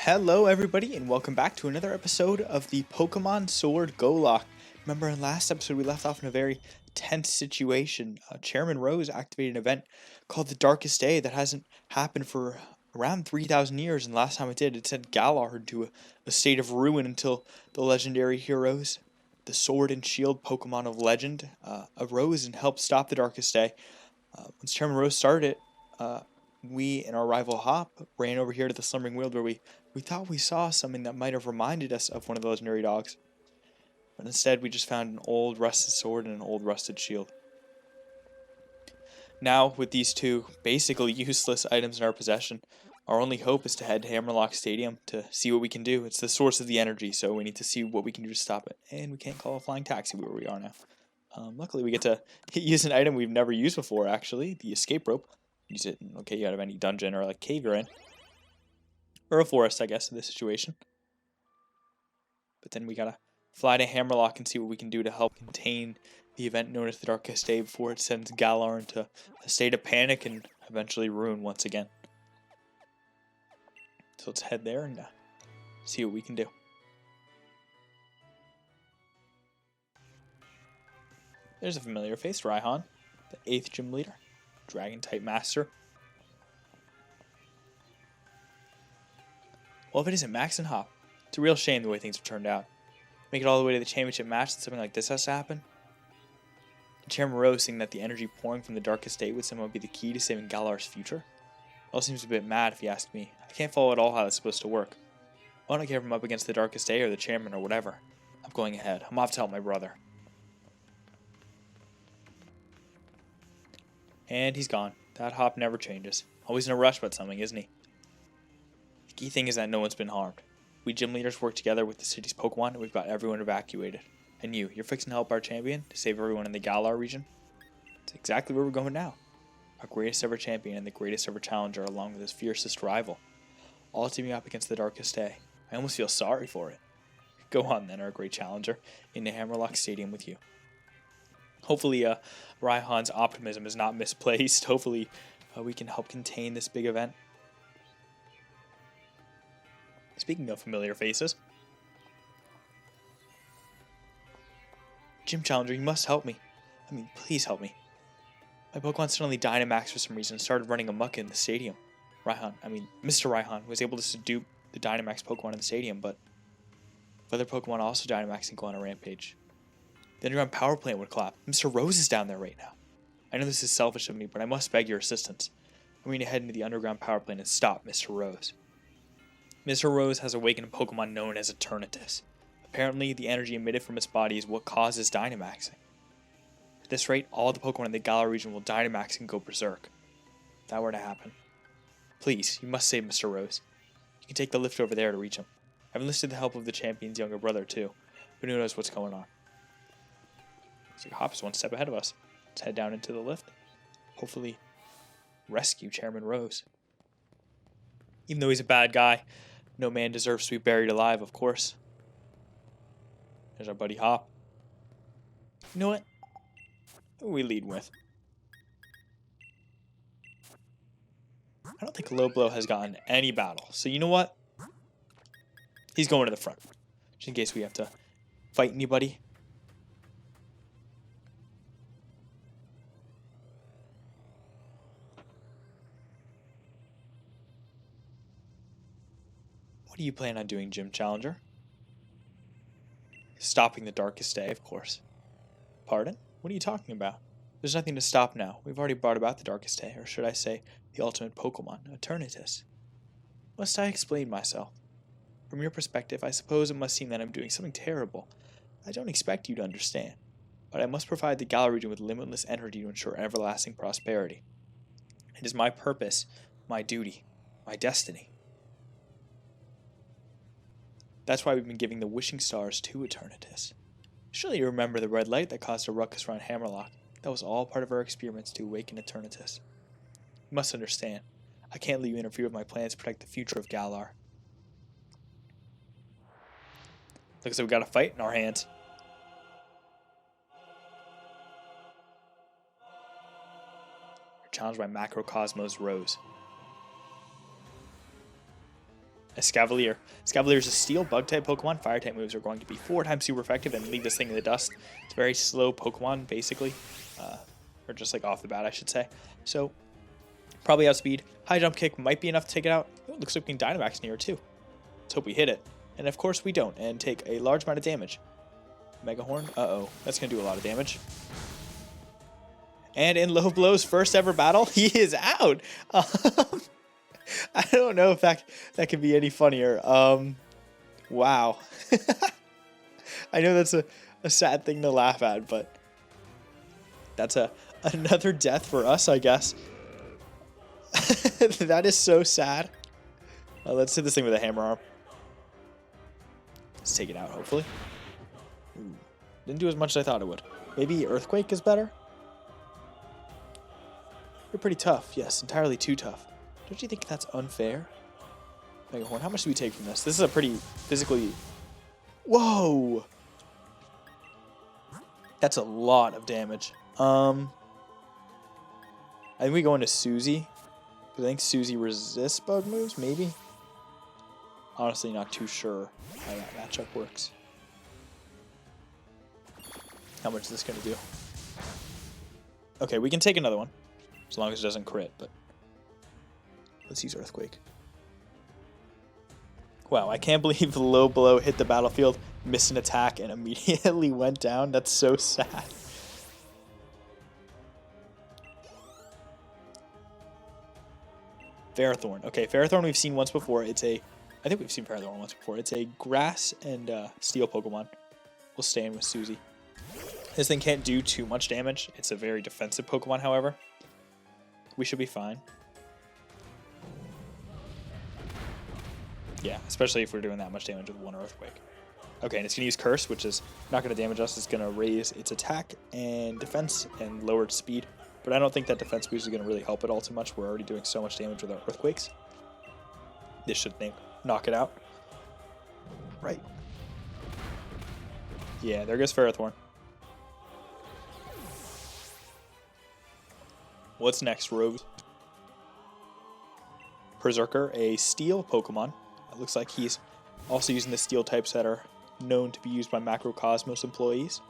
Hello everybody and welcome back to another episode of the Pokemon Sword GoLocke. Remember in last episode we left off in a very tense situation. Chairman Rose activated an event called the Darkest Day that hasn't happened for around 3,000 years, and last time it did it sent Galar into a state of ruin until the legendary heroes, the Sword and Shield Pokemon of Legend, arose and helped stop the Darkest Day. Once Chairman Rose started it, we and our rival Hop ran over here to the Slumbering World where we thought we saw something that might have reminded us of one of the legendary dogs. But instead we just found an old rusted sword and an old rusted shield. Now, with these two basically useless items in our possession, our only hope is to head to Hammerlock Stadium to see what we can do. It's the source of the energy, so we need to see what we can do to stop it. And we can't call a flying taxi where we are now. Luckily we get to use an item we've never used before, actually, the escape rope. Use it out of any dungeon or like cave you're in. Or a forest, I guess, in this situation. But then we gotta fly to Hammerlock and see what we can do to help contain the event known as the Darkest Day before it sends Galar into a state of panic and eventually ruin once again. So let's head there and see what we can do. There's a familiar face, Raihan, the 8th gym leader, Dragon-type master. Well, if it isn't Max and Hop, it's a real shame the way things have turned out. Make it all the way to the championship match and something like this has to happen? And Chairman Rose saying that the energy pouring from the Darkest Day would somehow be the key to saving Galar's future? It all seems a bit mad if you ask me. I can't follow at all how that's supposed to work. I don't care if I'm up against the Darkest Day or the chairman or whatever. I'm going ahead. I'm off to help my brother. And he's gone. That Hop never changes. Always in a rush about something, isn't he? The key thing is that no one's been harmed. We gym leaders work together with the city's Pokemon and we've got everyone evacuated. And you're fixing to help our champion to save everyone in the Galar region? It's exactly where we're going now. Our greatest ever champion and the greatest ever challenger along with his fiercest rival. All teaming up against the Darkest Day. I almost feel sorry for it. Go on then, our great challenger, into Hammerlock Stadium with you. Hopefully, Raihan's optimism is not misplaced. Hopefully, we can help contain this big event. Speaking of familiar faces, Gym Challenger, you must help me. I mean, please help me. My Pokemon suddenly Dynamaxed for some reason and started running amok in the stadium. Mr. Raihan was able to subdue the Dynamax Pokemon in the stadium, but other Pokemon also Dynamax and go on a rampage. The underground power plant would collapse. Mr. Rose is down there right now. I know this is selfish of me, but I must beg your assistance. I'm going to head into the underground power plant and stop Mr. Rose. Mr. Rose has awakened a Pokemon known as Eternatus. Apparently, the energy emitted from its body is what causes Dynamaxing. At this rate, all the Pokemon in the Galar region will Dynamax and go berserk. If that were to happen. Please, you must save Mr. Rose. You can take the lift over there to reach him. I've enlisted the help of the champion's younger brother too, but who knows what's going on. So Hop is one step ahead of us. Let's head down into the lift. Hopefully rescue Chairman Rose. Even though he's a bad guy, no man deserves to be buried alive, of course. There's our buddy Hop. You know what? Who we lead with? I don't think Loblo has gotten any battle. So you know what? He's going to the front. Just in case we have to fight anybody. What do you plan on doing, Gym Challenger? Stopping the Darkest Day, of course. Pardon? What are you talking about? There's nothing to stop now. We've already brought about the Darkest Day, or should I say, the ultimate Pokemon, Eternatus. Must I explain myself? From your perspective, I suppose it must seem that I'm doing something terrible. I don't expect you to understand, but I must provide the Galar region with limitless energy to ensure everlasting prosperity. It is my purpose, my duty, my destiny. That's why we've been giving the wishing stars to Eternatus. Surely you remember the red light that caused a ruckus around Hammerlock. That was all part of our experiments to awaken Eternatus. You must understand, I can't let you interfere with my plans to protect the future of Galar. Looks like we got a fight in our hands. You're challenged by Macrocosmos Rose. a Scavalier. Scavalier is a steel bug-type Pokemon. Fire-type moves are going to be 4 times super effective and leave this thing in the dust. It's a very slow Pokemon, basically. Or just like off the bat, I should say. So, probably outspeed. High jump kick might be enough to take it out. Oh, looks like we can Dynamax near it too. Let's hope we hit it. And of course we don't, and take a large amount of damage. Mega Horn. Uh-oh. That's going to do a lot of damage. And in Low Blow's first ever battle, he is out. I don't know if that could be any funnier. Wow. I know that's a sad thing to laugh at, but that's another death for us, I guess. That is so sad. Let's hit this thing with a hammer arm. Let's take it out, hopefully. Ooh, didn't do as much as I thought it would. Maybe Earthquake is better? You're pretty tough. Yes, entirely too tough. Don't you think that's unfair? Mega Horn, how much do we take from this? This is a pretty physically... Whoa! That's a lot of damage. I think we go into Suzy. I think Suzy resists bug moves, maybe? Honestly, not too sure how that matchup works. How much is this going to do? Okay, we can take another one. As long as it doesn't crit, but... Let's use Earthquake. Wow, I can't believe Low Blow hit the battlefield, missed an attack, and immediately went down. That's so sad. Ferrothorn. Okay, Ferrothorn we've seen once before. It's a... I think we've seen Ferrothorn once before. It's a grass and steel Pokemon. We'll stay in with Suzy. This thing can't do too much damage. It's a very defensive Pokemon, however. We should be fine. Yeah, especially if we're doing that much damage with one Earthquake. Okay, and it's going to use Curse, which is not going to damage us. It's going to raise its attack and defense and lower its speed. But I don't think that defense boost is going to really help it all too much. We're already doing so much damage with our Earthquakes. This should knock it out. Right. Yeah, there goes Ferrothorn. What's next, Rose? Berserker, a steel Pokemon. It looks like he's also using the steel types that are known to be used by Macrocosmos employees.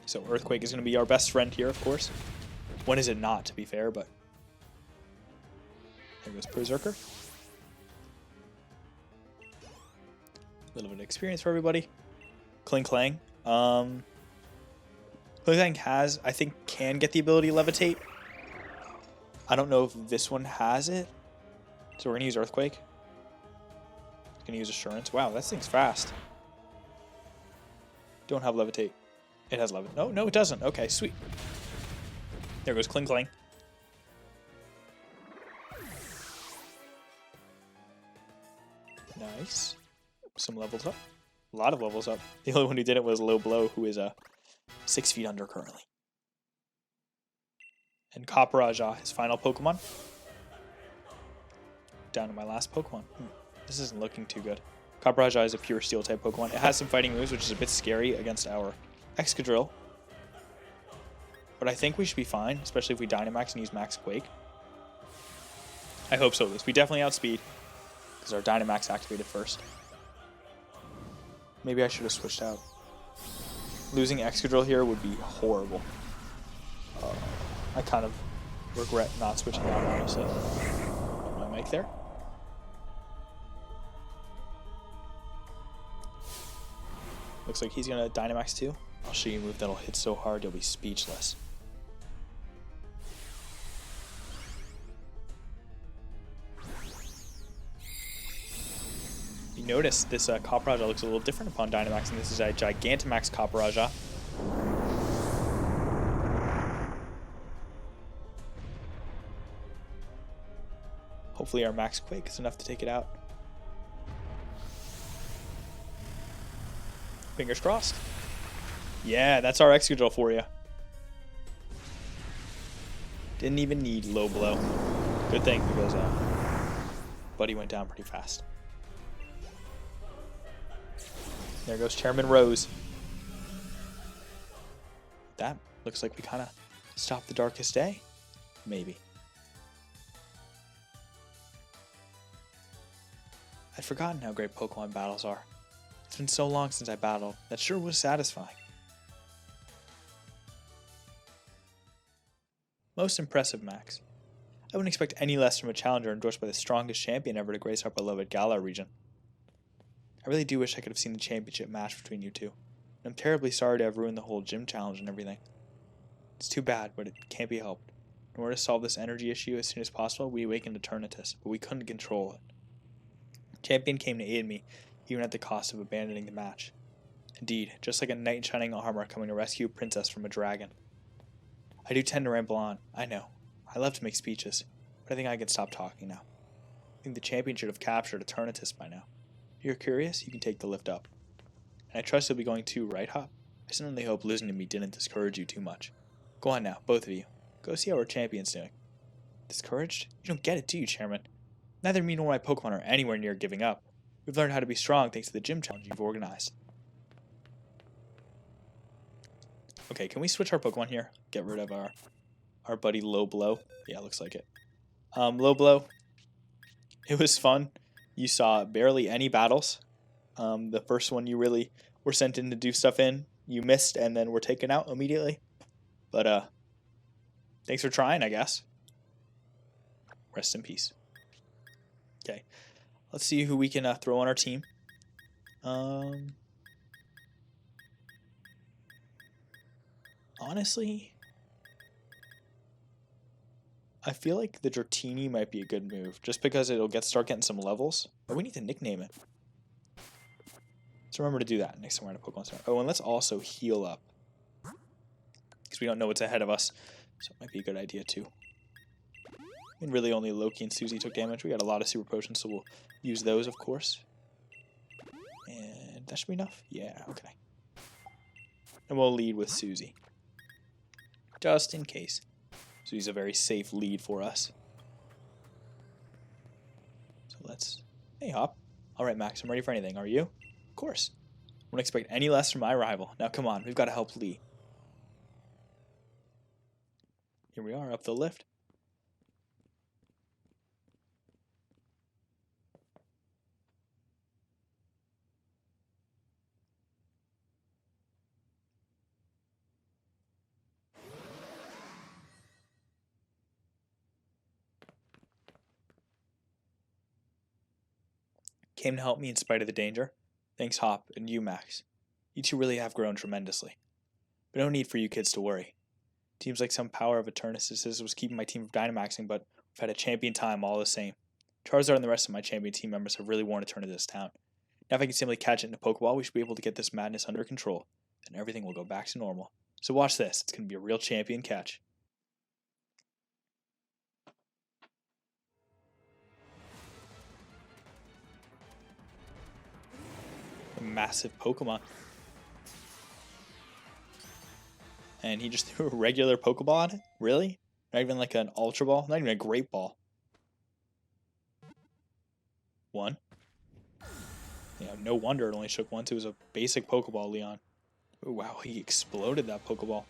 So Earthquake is going to be our best friend here, of course. When is it not, to be fair, but... There goes Berserker. A little bit of experience for everybody. Kling Klang. Kling Klang has, I think, can get the ability to Levitate. I don't know if this one has it. So we're going to use Earthquake. It's going to use Assurance. Wow, that thing's fast. Don't have Levitate. It has Levitate. No, no, it doesn't. Okay, sweet. There goes Kling Klang. Nice. Some levels up. A lot of levels up. The only one who did it was Low Blow, who is 6 feet under currently. And Copperajah, his final Pokemon. Down to my last Pokemon. This isn't looking too good. Copperajah is a pure steel type Pokemon. It has some fighting moves, which is a bit scary against our Excadrill. But I think we should be fine, especially if we Dynamax and use Max Quake. I hope so, at least. We definitely outspeed, because our Dynamax activated first. Maybe I should have switched out. Losing Excadrill here would be horrible. I kind of regret not switching out, honestly. My mic there. Looks like he's going to Dynamax too. I'll show you a move that'll hit so hard you'll be speechless. You notice this Copperajah looks a little different upon Dynamax, and this is a Gigantamax Copperajah. Hopefully our Max Quake is enough to take it out. Fingers crossed. Yeah, that's our Excadrill for you. Didn't even need Low Blow. Good thing, because Buddy went down pretty fast. There goes Chairman Rose. That looks like we kind of stopped the darkest day. Maybe. I'd forgotten how great Pokemon battles are. It's been so long since I battled. That sure was satisfying. Most impressive, Max. I wouldn't expect any less from a challenger endorsed by the strongest champion ever to grace our beloved Galar region. I really do wish I could have seen the championship match between you two. I'm terribly sorry to have ruined the whole gym challenge and everything. It's too bad, but it can't be helped. In order to solve this energy issue as soon as possible, we awakened Eternatus, but we couldn't control it. The champion came to aid me, even at the cost of abandoning the match. Indeed, just like a knight in shining armor coming to rescue a princess from a dragon. I do tend to ramble on, I know. I love to make speeches, but I think I can stop talking now. I think the champion should have captured Eternatus by now. If you're curious, you can take the lift up. And I trust you'll be going too, right, Hop? I certainly hope losing to me didn't discourage you too much. Go on now, both of you. Go see how our champion's doing. Discouraged? You don't get it, do you, Chairman? Neither me nor my Pokemon are anywhere near giving up. We've learned how to be strong thanks to the gym challenge you've organized. Okay, can we switch our Pokemon here? Get rid of our buddy Low Blow. Yeah, looks like it. Low Blow. It was fun. You saw barely any battles. The first one you really were sent in to do stuff in, you missed and then were taken out immediately. But thanks for trying, I guess. Rest in peace. Okay, let's see who we can throw on our team. Honestly, I feel like the Dratini might be a good move, just because it'll start getting some levels. But we need to nickname it. Let's remember to do that next time we're in a Pokemon Center. Oh, and let's also heal up, because we don't know what's ahead of us, so it might be a good idea too. I mean, really only Loki and Susie took damage. We got a lot of super potions, so we'll use those, of course. And that should be enough? Yeah, okay. And we'll lead with Susie, just in case. Susie's a very safe lead for us. So let's... Hey, Hop. Alright, Max, I'm ready for anything. Are you? Of course. Won't expect any less from my rival. Now, come on. We've got to help Lee. Here we are, up the lift. Came to help me in spite of the danger. Thanks, Hop, and you, Max. You two really have grown tremendously. But no need for you kids to worry. Seems like some power of Eternatus was keeping my team from Dynamaxing, but we've had a champion time all the same. Charizard and the rest of my champion team members have really worn Eternatus down. Now if I can simply catch it in a Pokeball, we should be able to get this madness under control, and everything will go back to normal. So watch this, it's going to be a real champion catch. A massive Pokemon. And he just threw a regular Pokeball at it? Really? Not even like an Ultra Ball? Not even a Great Ball. One. Yeah, no wonder it only shook once. It was a basic Pokeball, Leon. Oh, wow, he exploded that Pokeball.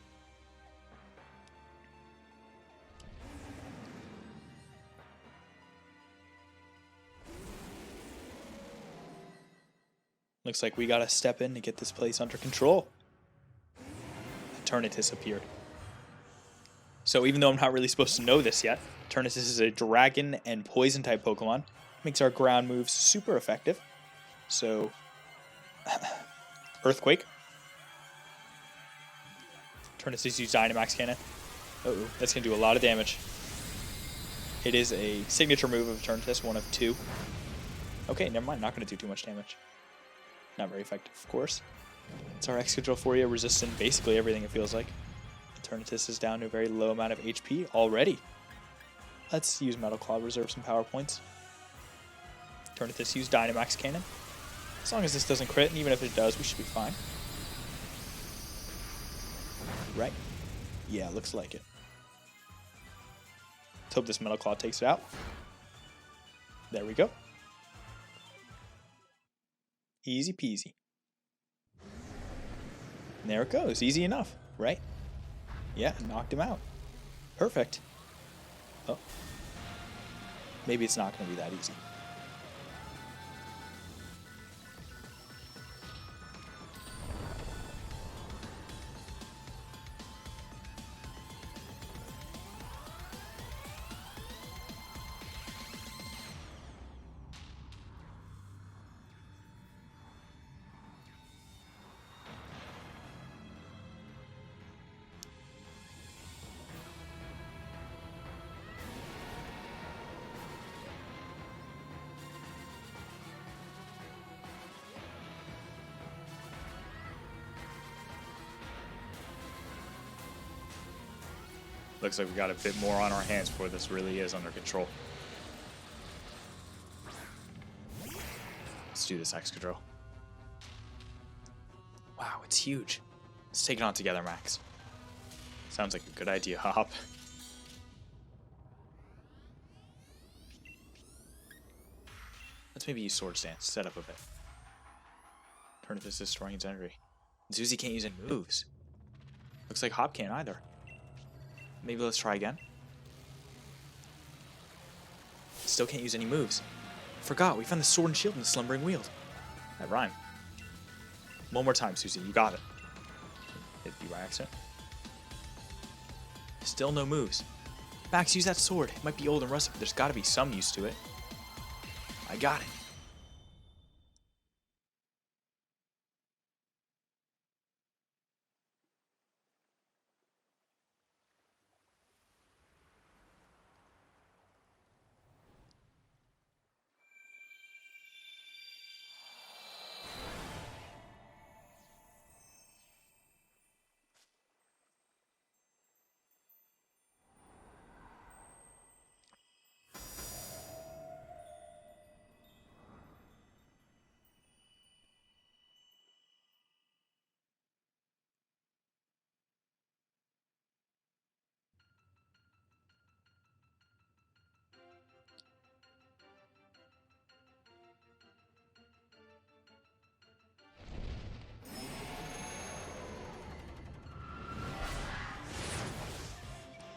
Looks like we gotta step in to get this place under control. Eternatus appeared. So even though I'm not really supposed to know this yet, Eternatus is a dragon and poison type Pokemon. Makes our ground moves super effective. So, Earthquake. Eternatus uses Dynamax Cannon. Uh-oh, that's going to do a lot of damage. It is a signature move of Eternatus, one of two. Okay, never mind, not going to do too much damage. Not very effective, of course. It's our Excadrill for you, resisting basically everything it feels like. Eternatus is down to a very low amount of HP already. Let's use Metal Claw, reserve some power points. Eternatus use Dynamax Cannon. As long as this doesn't crit, and even if it does, we should be fine. Right? Yeah, looks like it. Let's hope this Metal Claw takes it out. There we go. Easy peasy. And there it goes. Easy enough, right? Yeah, knocked him out. Perfect. Oh. Maybe it's not going to be that easy. Looks like we got a bit more on our hands before this really is under control. Let's do this Excadrill. Wow, it's huge. Let's take it on together, Max. Sounds like a good idea, Hop. Let's maybe use Sword Stance, set up a bit. Turn this is destroying its energy. Zuzi can't use any moves. Looks like Hop can't either. Maybe let's try again. Still can't use any moves. Forgot, we found the Sword and Shield in the Slumbering Weald. That rhymed. One more time, Susie, you got it. Hit you by accident. Still no moves. Max, use that sword. It might be old and rusted, but there's gotta be some use to it. I got it.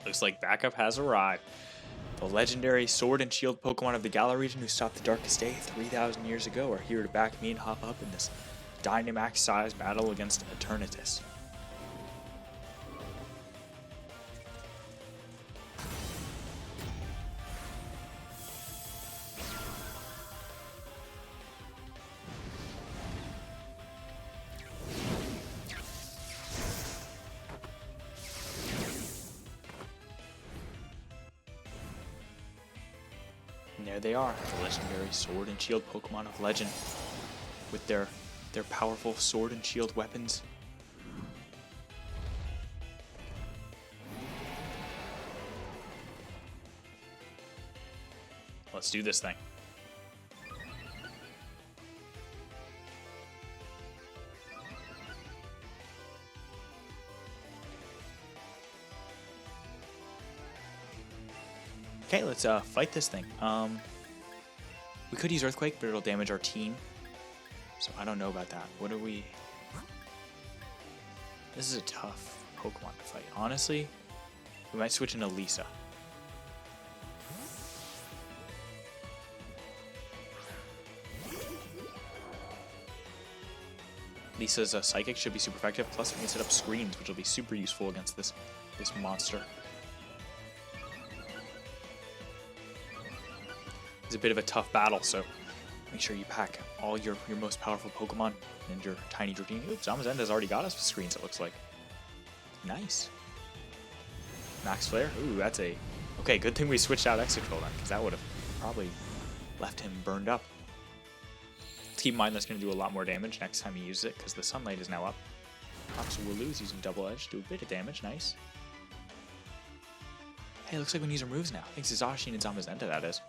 Looks like backup has arrived. The legendary Sword and Shield Pokemon of the Galar region who stopped the Darkest Day 3,000 years ago are here to back me and Hop up in this Dynamax-sized battle against Eternatus. And there they are, the legendary Sword and Shield Pokemon of Legend, with their powerful Sword and Shield weapons. Let's do this thing. Okay, let's fight this thing. We could use Earthquake, but it'll damage our team. So I don't know about that. What are we... This is a tough Pokemon to fight. Honestly, we might switch into Lisa. Lisa's Psychic should be super effective, plus we can set up screens, which will be super useful against this monster. It's a bit of a tough battle, so make sure you pack all your most powerful Pokemon and your tiny Dratini. Oops, Zamazenda's already got us with screens, it looks like. Nice. Max Flare? Ooh, that's a... Okay, good thing we switched out Excadrill then, because that would have probably left him burned up. Let's keep in mind that's going to do a lot more damage next time he uses it, because the Sunlight is now up. Obviously, we'll lose using Double Edge, do a bit of damage, nice. Hey, looks like we can use our moves now. Thanks to Zacian and Zamazenta, that is.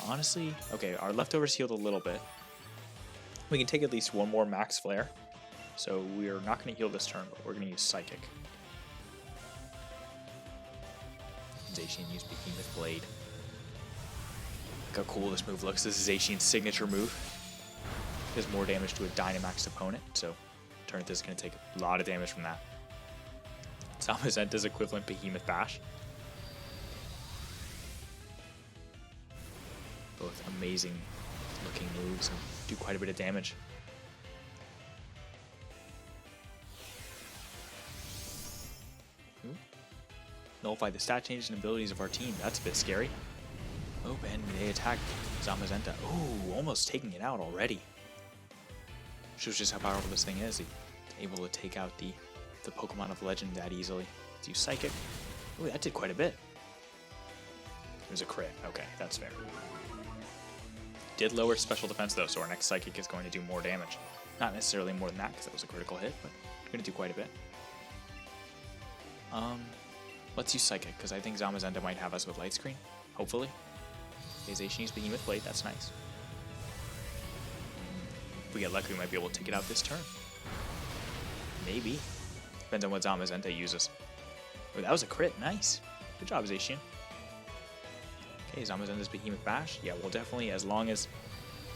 Honestly, okay, our leftovers healed a little bit. We can take at least one more Max Flare. So we're not going to heal this turn, but we're going to use Psychic. Zacian used Behemoth Blade. Look how cool this move looks. This is Zacian's signature move. Does more damage to a Dynamaxed opponent, so Eternatus is going to take a lot of damage from that. Zamazenta's equivalent Behemoth Bash. Both amazing looking moves and do quite a bit of damage. Ooh. Nullify the stat changes and abilities of our team. That's a bit scary. Oh, and they attack Zamazenta. Ooh, almost taking it out already. Shows just how powerful this thing is. He's able to take out the Pokemon of Legend that easily. Let's use Psychic. Ooh, that did quite a bit. It was a crit. Okay, that's fair. Did lower special defense though, so our next Psychic is going to do more damage. Not necessarily more than that, because that was a critical hit, but going to do quite a bit. Let's use Psychic, because I think Zamazenta might have us with Light Screen. Hopefully. Zacian used Behemoth Blade, that's nice. If we get lucky, we might be able to take it out this turn. Maybe. Depends on what Zamazenta uses. Oh, that was a crit. Nice. Good job, Zacian. Okay, Zamazenta's Behemoth Bash. Yeah, we'll definitely, as long as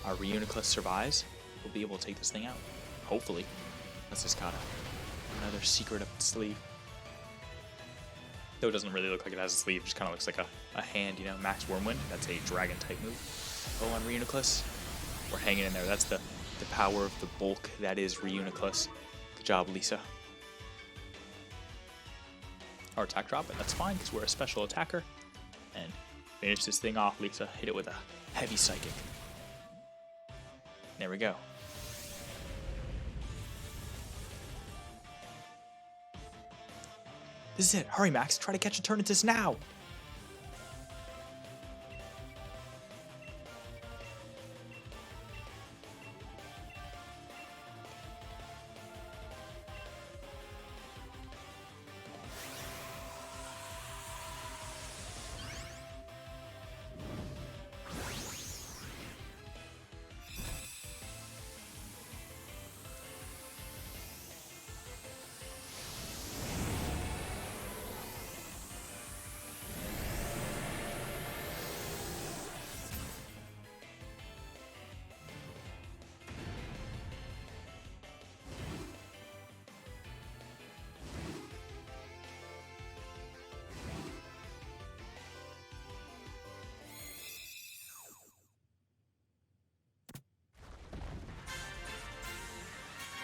our Reuniclus survives, we'll be able to take this thing out. Hopefully. That's just got another secret up its sleeve. Though it doesn't really look like it has a sleeve, it just kind of looks like a hand, you know. Max Wormwind, that's a dragon type move. Oh, on Reuniclus, we're hanging in there. That's the power of the bulk that is Reuniclus. Good job, Lisa. Our attack drop, but that's fine because we're a special attacker. And finish this thing off, Lisa. Hit it with a heavy psychic. There we go. This is it. Hurry, Max. Try to catch a Eternatus now.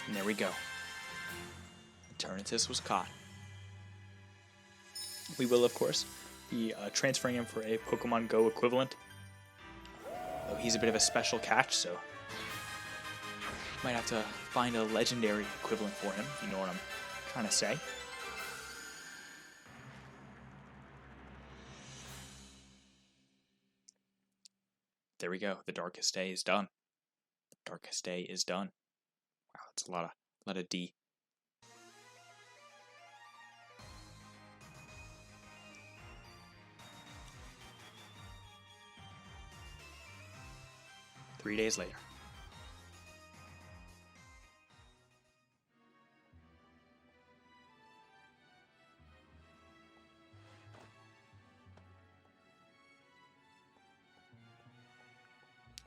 And there we go. Eternatus was caught. We will, of course, be transferring him for a Pokemon Go equivalent. Though he's a bit of a special catch, so might have to find a legendary equivalent for him, if you know what I'm trying to say. There we go. The Darkest Day is done. The Darkest Day is done. Wow, that's a lot of D. Three days later.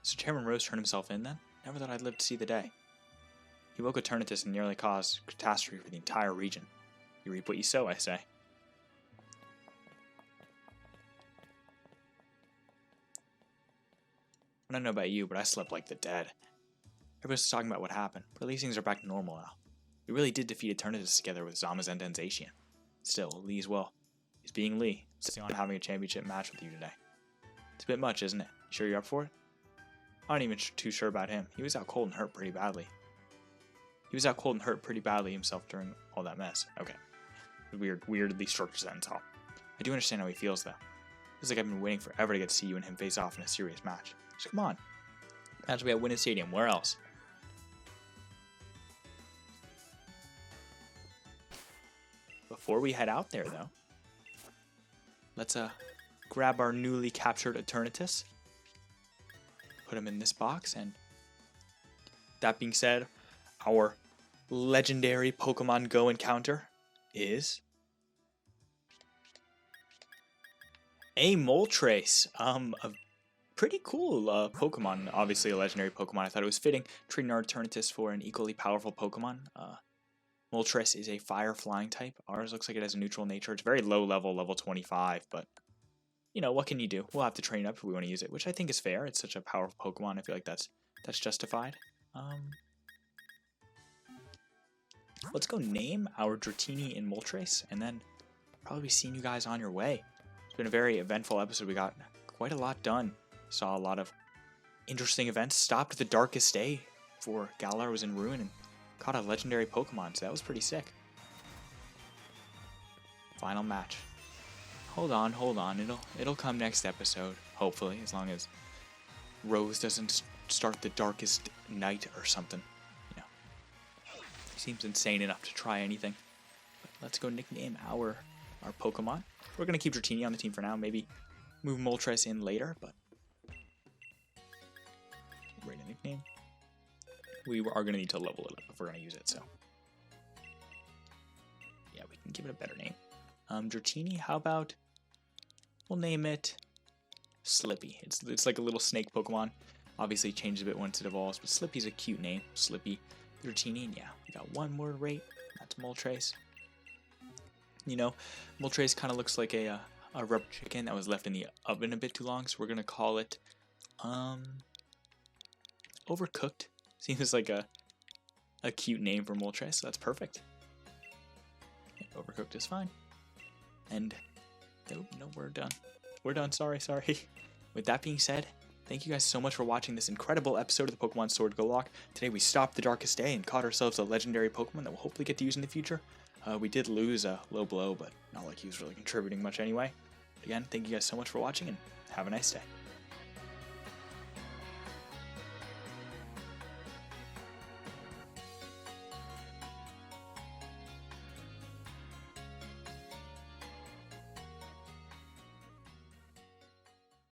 So Chairman Rose turned himself in then? Never thought I'd live to see the day. He woke Eternatus and nearly caused catastrophe for the entire region. You reap what you sow, I say. I don't know about you, but I slept like the dead. Everybody's talking about what happened, but at least things are back to normal now. We really did defeat Eternatus together with Zamazenta and Zacian. Still, Lee as well. He's being Lee, insisting on having a championship match with you today. It's a bit much, isn't it? You sure you're up for it? I'm not even too sure about him. He was out cold and hurt pretty badly. Himself during all that mess. Okay. Weirdly structured sentence. I do understand how he feels, though. Feels like I've been waiting forever to get to see you and him face off in a serious match. So come on. Match will be at Winning Stadium. Where else? Before we head out there, though, let's grab our newly captured Eternatus. Put him in this box, and that being said, our legendary Pokemon Go encounter is a Moltres. A pretty cool Pokemon. Obviously a legendary Pokemon. I thought it was fitting treating our Eternatus for an equally powerful Pokemon. Moltres is a fire flying type. Ours looks like it has a neutral nature. It's very low level, level 25, but you know, what can you do? We'll have to train up if we want to use it, which I think is fair. It's such a powerful Pokemon. I feel like that's justified. Let's go name our Dratini and Moltres, and then probably be seeing you guys on your way. It's been a very eventful episode. We got quite a lot done. Saw a lot of interesting events. Stopped the Darkest Day before Galar was in ruin and caught a legendary Pokemon, so that was pretty sick. Final match. Hold on. It'll come next episode, hopefully, as long as Rose doesn't start the Darkest Night or something. You know, he seems insane enough to try anything. But let's go nickname our our Pokemon. We're going to keep Dratini on the team for now. Maybe move Moltres in later, but great nickname. We are going to need to level it up if we're going to use it, so yeah, we can give it a better name. Dratini, how about we'll name it Slippy. It's like a little snake Pokemon. Obviously changes a bit once it evolves, but Slippy's a cute name. Slippy, Dratini, and yeah, we got one more rate. That's Moltres. You know, Moltres kind of looks like a rubber chicken that was left in the oven a bit too long, so we're gonna call it Overcooked. Seems like a cute name for Moltres, so that's perfect. Overcooked is fine. And no, we're done. We're done. Sorry. With that being said, thank you guys so much for watching this incredible episode of the Pokemon Sword GoLocke. Today we stopped the darkest day and caught ourselves a legendary Pokemon that we'll hopefully get to use in the future. We did lose a low blow, but not like he was really contributing much anyway. Again, thank you guys so much for watching and have a nice day.